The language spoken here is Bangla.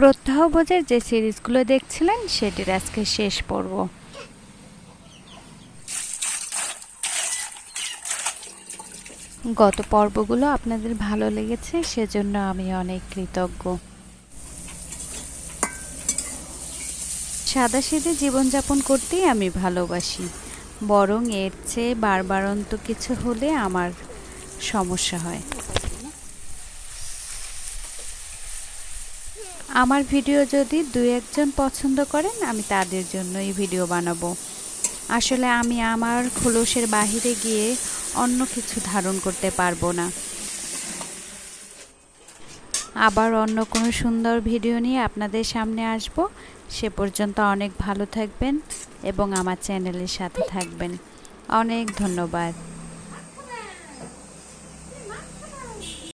প্রত্যাহবোধের যে সিরিজগুলো দেখছিলেন সেটির আজকে শেষ পর্ব। গত পর্বগুলো আপনাদের ভালো লেগেছে, সেজন্য আমি অনেক কৃতজ্ঞ। সাদাসিধে জীবনযাপন করতেই আমি ভালোবাসি, বরং এর চেয়ে বাড়বাড়ন্ত কিছু হলে আমার সমস্যা হয়। আমার ভিডিও যদি দুই একজন পছন্দ করেন, আমি তাদের জন্যই ভিডিও বানাবো। আসলে আমি আমার খোলসের বাহিরে গিয়ে অন্য কিছু ধারণ করতে পারবো না। আবার অন্য কোনো সুন্দর ভিডিও নিয়ে আপনাদের সামনে আসব। সে পর্যন্ত অনেক ভালো থাকবেন এবং আমার চ্যানেলের সাথে থাকবেন। অনেক ধন্যবাদ।